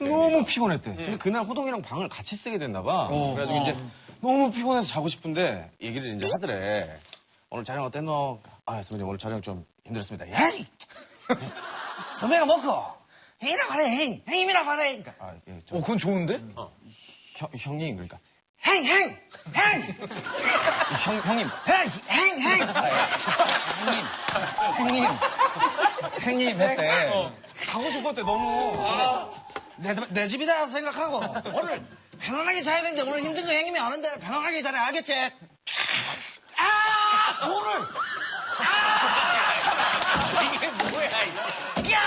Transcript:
너무 피곤했대. 근데 그날 호동이랑 방을 같이 쓰게 됐나 봐. 그래가지고 이제 너무 피곤해서 자고 싶은데 얘기를 이제 하더래. 오늘 촬영 어땠노? 아, 선배님 오늘 촬영 좀 힘들었습니다. 야이! 선배가 먹고 형이라 말해, 형님이라 말해. 그러니까, 아, 예, 좀. 그건 좋은데? 형님 그러니까. 행! 형님. 형님 했대. 가고 싶었대 너무. 내 집이다 생각하고 오늘 편안하게 자야 되는데 오늘 힘든 거 형님이 아는데 편안하게 자래 알겠지? 아! 돈을! 이게 뭐야, 이거. 야!